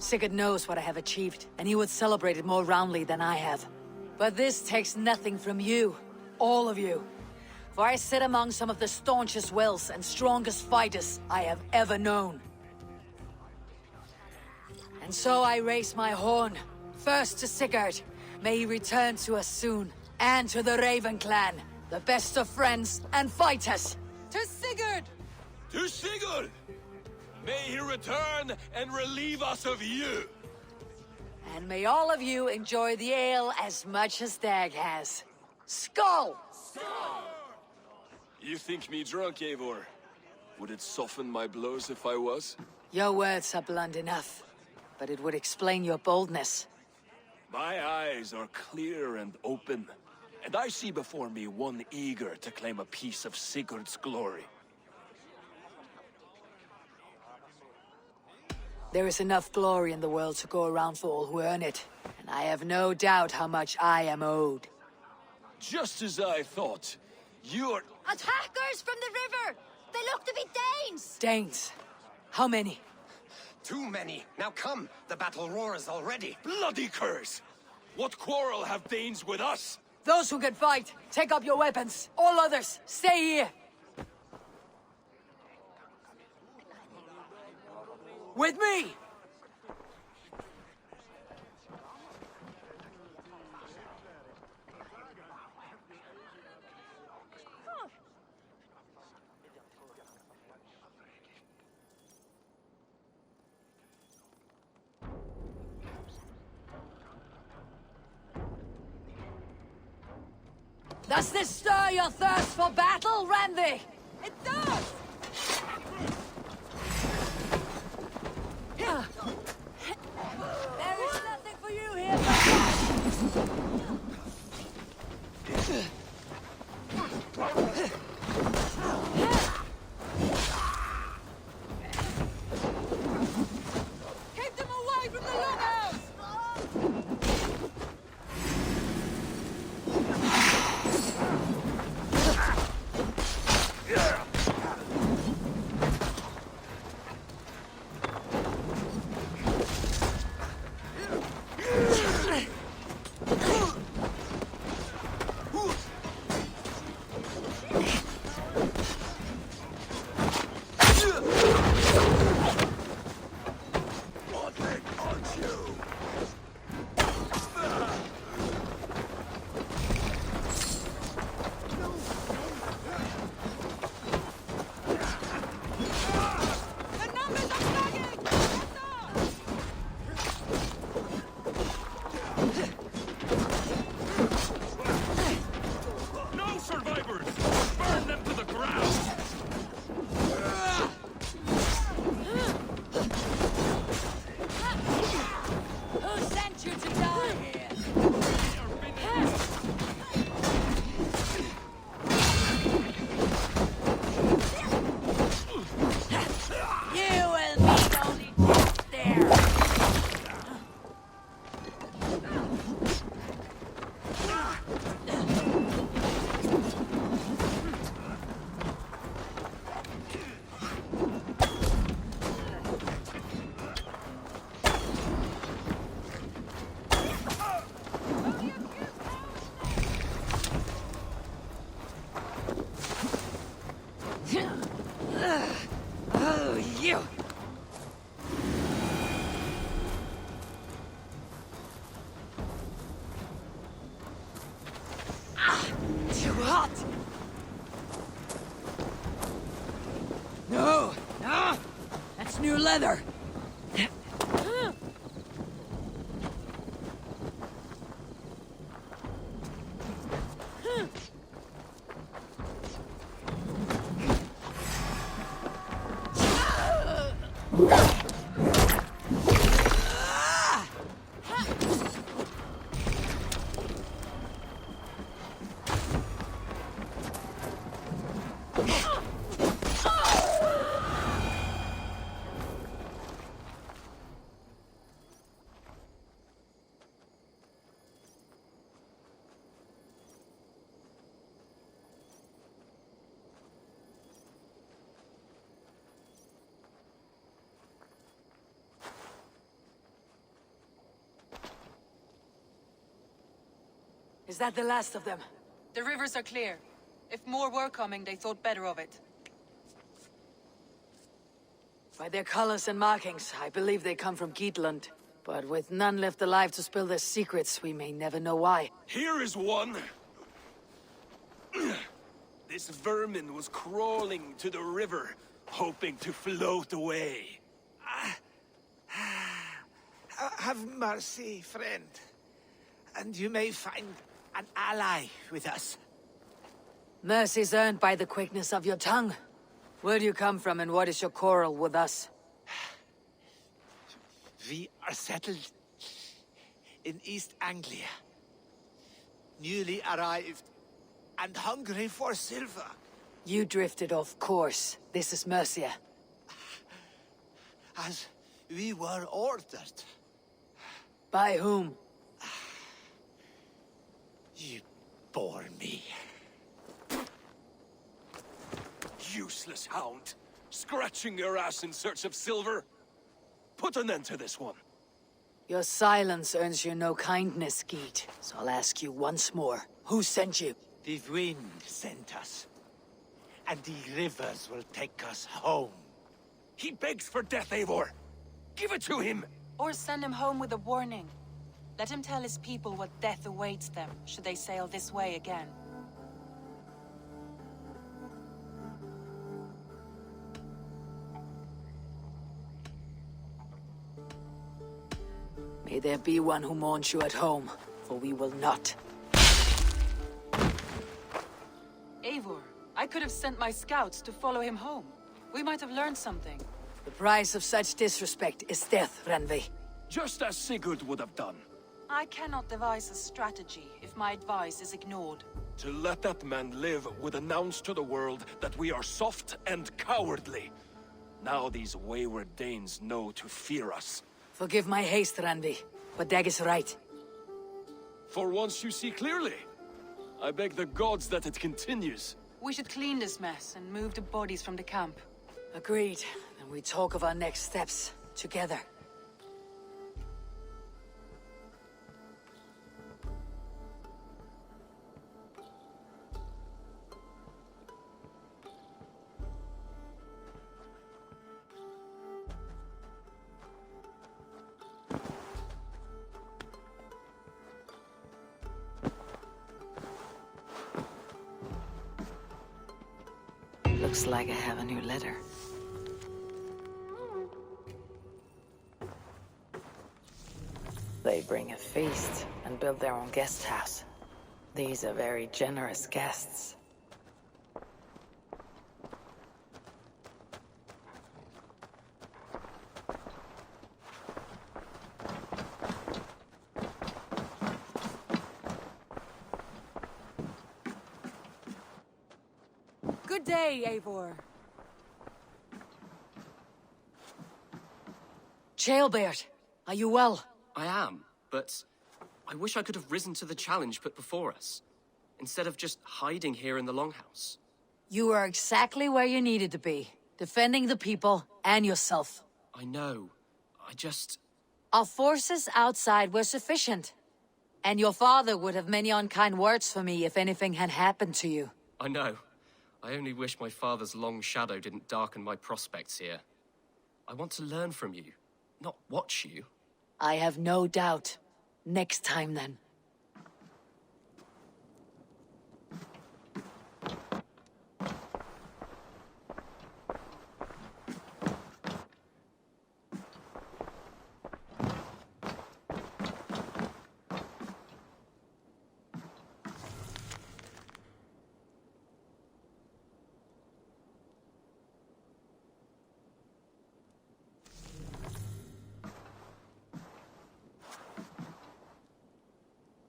Sigurd knows what I have achieved, and he would celebrate it more roundly than I have. But this takes nothing from you. All of you. For I sit among some of the staunchest wills and strongest fighters I have ever known. And so I raise my horn, first to Sigurd. May he return to us soon. And to the Raven clan, the best of friends and fighters. To Sigurd! To Sigurd! May he return and relieve us of you! And may all of you enjoy the ale as much as Dag has. Skål! You think me drunk, Eivor? Would it soften my blows if I was? Your words are blunt enough, but it would explain your boldness. My eyes are clear and open, and I see before me one eager to claim a piece of Sigurd's glory. There is enough glory in the world to go around for all who earn it, and I have no doubt how much I am owed. Just as I thought. You're... Attackers from the river! They look to be Danes! Danes? How many? Too many. Now come, the battle roars already. Bloody curse! What quarrel have Danes with us? Those who can fight, take up your weapons. All others, stay here. With me! Does this stir your thirst for battle, Randvi? It does! There is nothing for you here Keep them away from the longhouse! Too hot! No! No! That's new leather! Is that the last of them? The rivers are clear. If more were coming, they thought better of it. By their colors and markings, I believe they come from Geatland. But with none left alive to spill their secrets, we may never know why. Here is one. This vermin was crawling to the river, hoping to float away. Have mercy, friend. And you may find an ally with us. Mercy's earned by the quickness of your tongue. Where do you come from and what is your quarrel with us? We are settled in East Anglia. Newly arrived and hungry for silver. You drifted off course. This is Mercia. As we were ordered. By whom? You bore me. Useless hound. Scratching your ass in search of silver. Put an end to this one. Your silence earns you no kindness, Geet. So I'll ask you once more. Who sent you? The wind sent us. And the rivers will take us home. He begs for death, Eivor. Give it to him. Or send him home with a warning. Let him tell his people what death awaits them, should they sail this way again. May there be one who mourns you at home, for we will not. Eivor, I could have sent my scouts to follow him home. We might have learned something. The price of such disrespect is death, Randvi. Just as Sigurd would have done. I cannot devise a strategy if my advice is ignored. To let that man live would announce to the world that we are soft and cowardly. Now these wayward Danes know to fear us. Forgive my haste, Randvi, but Dag is right. For once you see clearly. I beg the gods that it continues. We should clean this mess and move the bodies from the camp. Agreed. And we talk of our next steps, together. Looks like I have a new letter. They bring a feast and build their own guest house. These are very generous guests. Good day, Eivor. Ceolbert, are you well? I am, but I wish I could have risen to the challenge put before us, instead of just hiding here in the Longhouse. You are exactly where you needed to be, defending the people and yourself. I know. I just... Our forces outside were sufficient. And your father would have many unkind words for me if anything had happened to you. I know. I only wish my father's long shadow didn't darken my prospects here. I want to learn from you, not watch you. I have no doubt. Next time, then.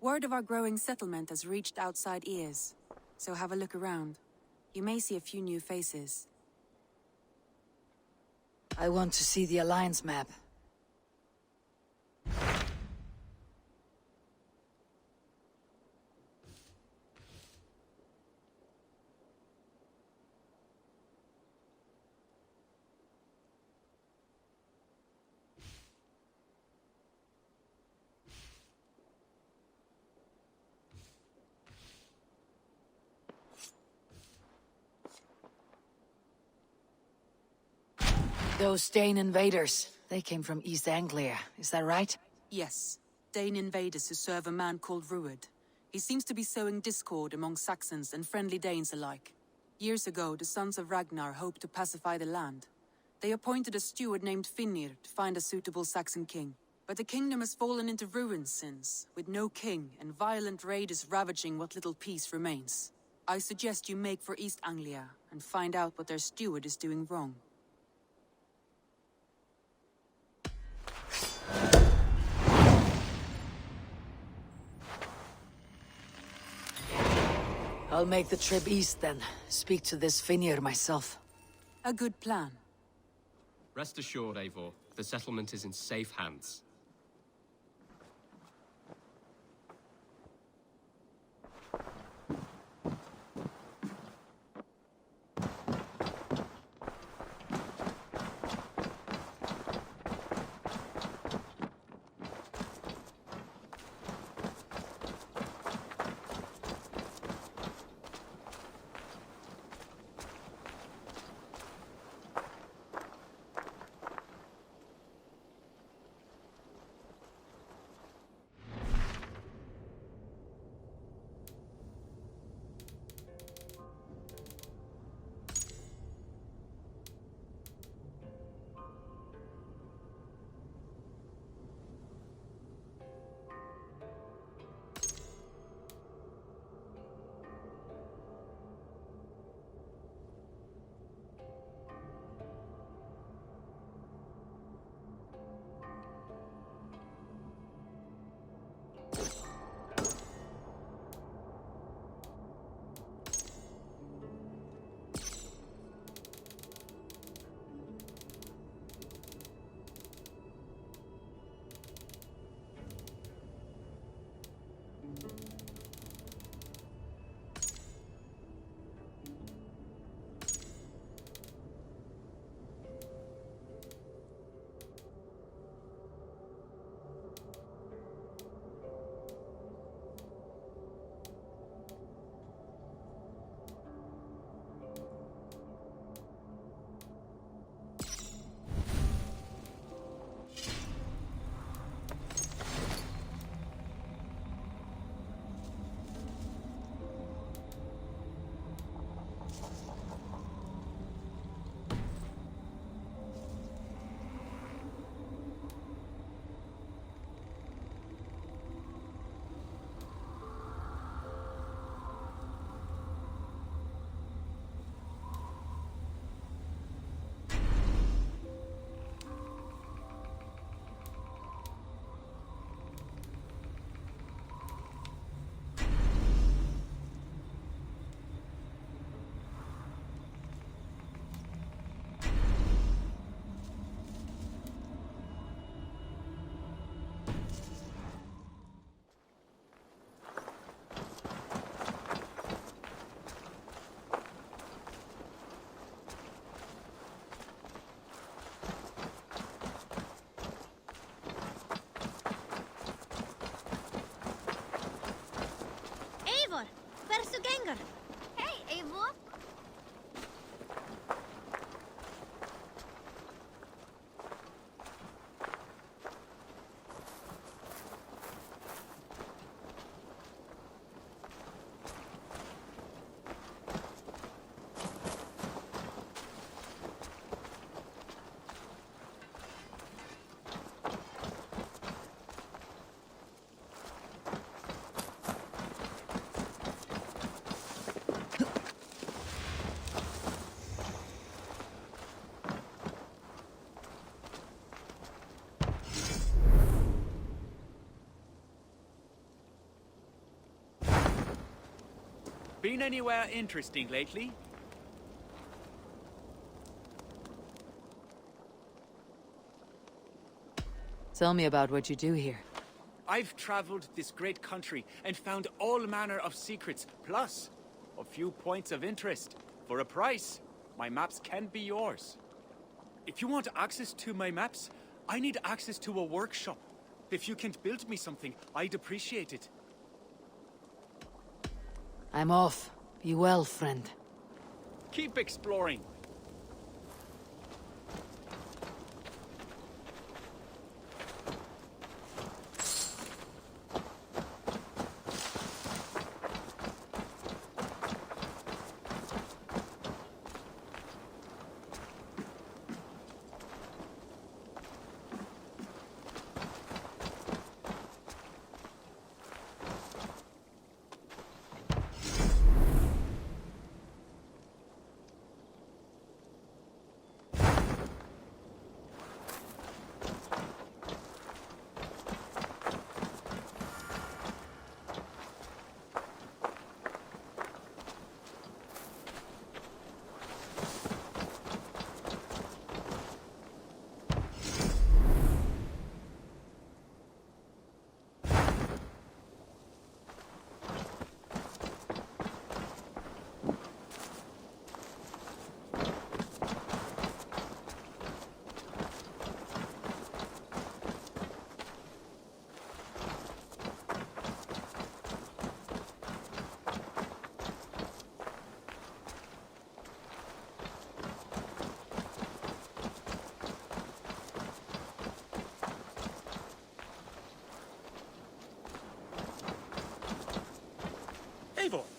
Word of our growing settlement has reached outside ears, so have a look around. You may see a few new faces. I want to see the Alliance map. Those Dane invaders, they came from East Anglia, is that right? Yes, Dane invaders who serve a man called Rued. He seems to be sowing discord among Saxons and friendly Danes alike. Years ago, the sons of Ragnar hoped to pacify the land. They appointed a steward named Finnir to find a suitable Saxon king. But the kingdom has fallen into ruins since, with no king and violent raiders ravaging what little peace remains. I suggest you make for East Anglia and find out what their steward is doing wrong. I'll make the trip east then. Speak to this Finnir myself. A good plan. Rest assured, Eivor, the settlement is in safe hands. Eivor, hversu gengur? Hey, Eivor. Been anywhere interesting lately? Tell me about what you do here. I've traveled this great country and found all manner of secrets, plus a few points of interest. For a price, my maps can be yours. If you want access to my maps, I need access to a workshop. If you can build me something, I'd appreciate it. I'm off. Be well, friend. Keep exploring.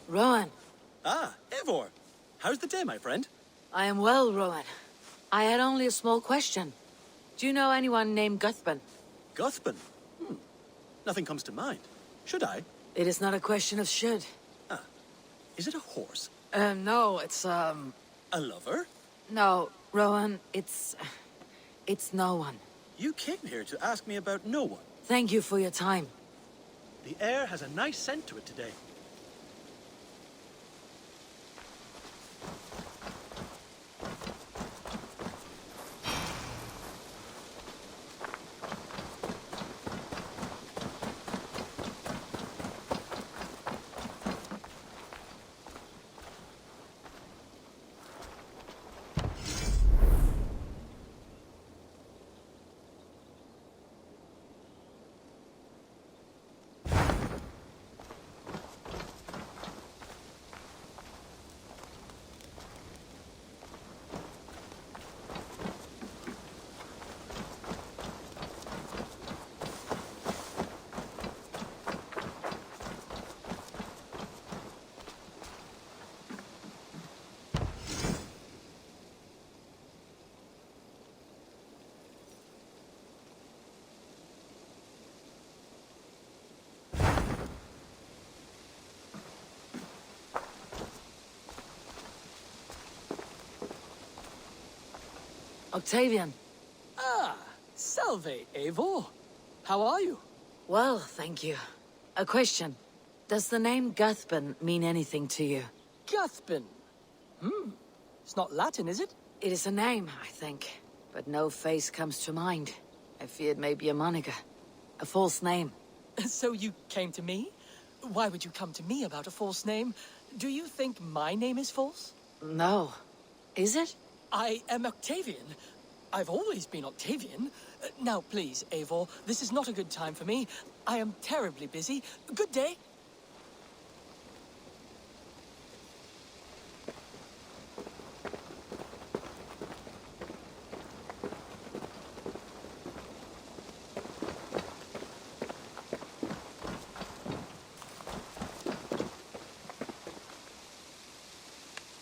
Rowan, Ah, Eivor. How's the day, my friend? I am well, Rowan. I had only a small question. Do you know anyone named Guthban? Guthban? Nothing comes to mind. Should I? It is not a question of should. Is it a horse? No, it's, A lover? No, Rowan, it's no one. You came here to ask me about no one. Thank you for your time. The air has a nice scent to it today. Octavian. Ah, salve, Eivor. How are you? Well, thank you. A question. Does the name Guthban mean anything to you? Guthban. It's not Latin, is it? It is a name, I think. But no face comes to mind. I feared maybe a moniker. A false name. So you came to me? Why would you come to me about a false name? Do you think my name is false? No. Is it? I am Octavian. I've always been Octavian. Now, please, Eivor, this is not a good time for me. I am terribly busy. Good day.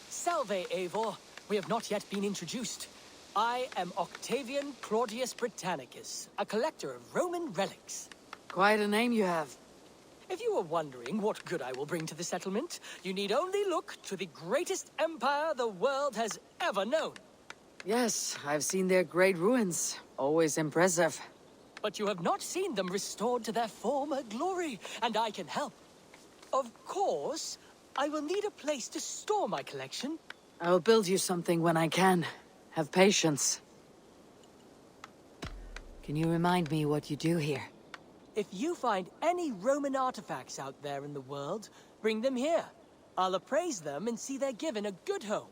Salve, Eivor. We have not yet been introduced. I am Octavian Claudius Britannicus, a collector of Roman relics. Quite a name you have. If you were wondering what good I will bring to the settlement, you need only look to the greatest empire the world has ever known. Yes, I've seen their great ruins. Always impressive. But you have not seen them restored to their former glory, and I can help. Of course, I will need a place to store my collection. I'll build you something when I can. Have patience. Can you remind me what you do here? If you find any Roman artifacts out there in the world, bring them here. I'll appraise them and see they're given a good home.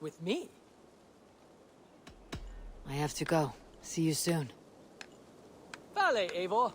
With me. I have to go. See you soon. Vale, Eivor.